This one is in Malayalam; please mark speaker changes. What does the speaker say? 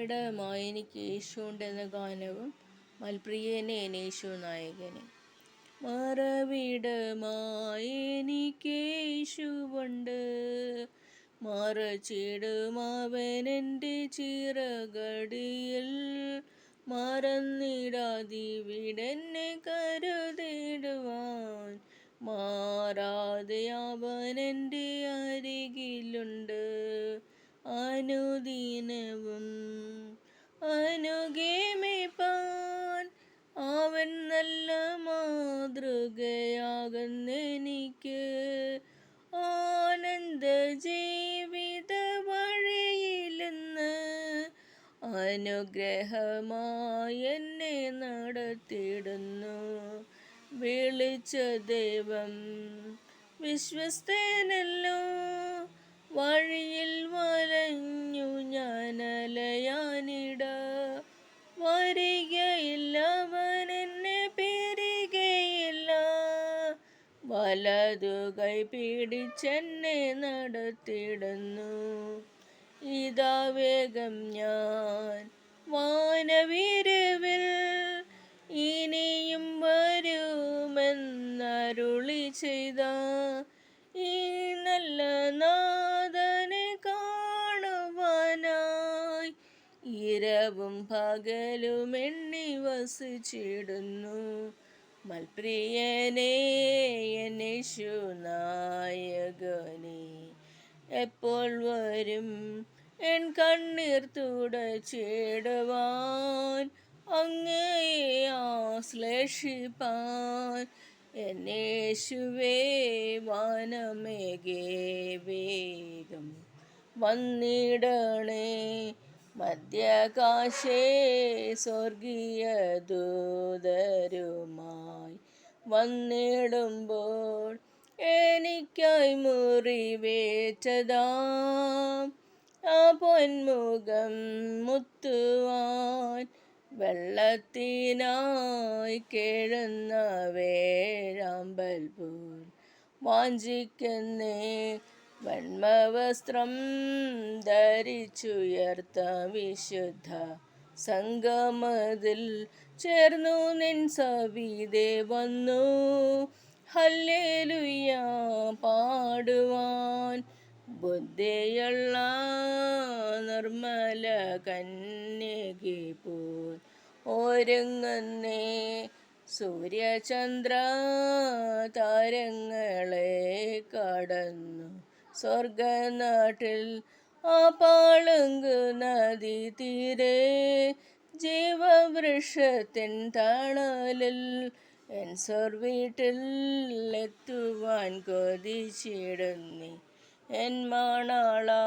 Speaker 1: മറവിടമായി എനിക്ക് യേശുണ്ടെന്ന ഗാനവും മൽപ്രിയനെ യേശു നായകനെ. മറവിടമായി എനിക്ക് യേശുവുണ്ട്, മറച്ചിടും അവനെൻ്റെ ചിറകടിയിൽ. മറന്നിടാതിവിടെന്നെ കരുതിടുവാൻ, മാറാതെ അവനെൻ്റെ അരികിലുണ്ട്. അനുദിനവും അനുഗമിപ്പാൻ അവൻ നല്ല മാതൃകയാകുന്നെനിക്ക്. ആനന്ദ ജീവിത വഴിയിലെന്ന് അനുഗ്രഹമായി എന്നെ നടത്തിടുന്നു. വിളിച്ച ദൈവം വിശ്വസ്തനല്ലോ, വഴിയിൽ വലഞ്ഞു ഞാനലയാനിട. വരികയില്ലവനെന്നെ പിരികയില്ല, വലതു കൈ പിടിച്ചെന്നെ നടത്തിടുന്നു. ഇതാ വേഗം ഞാൻ വാനവിരുവിൽ, ഇനിയും വരുമെന്നരുളി ചെയ്ത ഈ നല്ല നാഥനെ കാണുവാനായി, ഇരവും പകലും എണ്ണി വസിച്ചിടുന്നു. മൽപ്രിയനേ എൻ യേശു നായകനേ, എപ്പോൾ വരും എൻ കണ്ണീർ തുടച്ചിടുവാൻ, അങ്ങയെ ആശ്ലേഷിപ്പാൻ. എൻ യേശുവേ വാനമേഘേ വേഗം വന്നിടണേ. മധ്യാകാശേ സ്വർഗീയ ദൂതരുമായി വന്നിടുമ്പോൾ, എനിക്കായി മുറിവേറ്റതാം ആ പൊന്മുഖം മുത്തുവാൻ. വെള്ളത്തിനായി കേഴുന്ന വേഴാമ്പൽ പോൽ വാഞ്ചിക്കുന്നേ, വെണ്മവസ്ത്രം ധരിച്ചുയർത്ത വിശുദ്ധ സംഗമത്തിൽ ചേർന്നു നിൻ സവിധേ വന്നു ഹല്ലേലൂയ പാടുവാൻ. ബുദ്ധിയുള്ള നിർമ്മല കന്യകെ പോൽ ഒരുങ്ങുന്നേ, സൂര്യചന്ദ്ര താരങ്ങളെ കടന്നു സ്വർഗനാട്ടിൽ. ആ പാളുങ്കു നദി തീരെ ജീവവൃക്ഷത്തിൻ തണലിൽ, എൻ സ്വർവീട്ടിൽ എത്തുവാൻ കൊതിച്ചിടുന്നേ എൻ മണാളാ.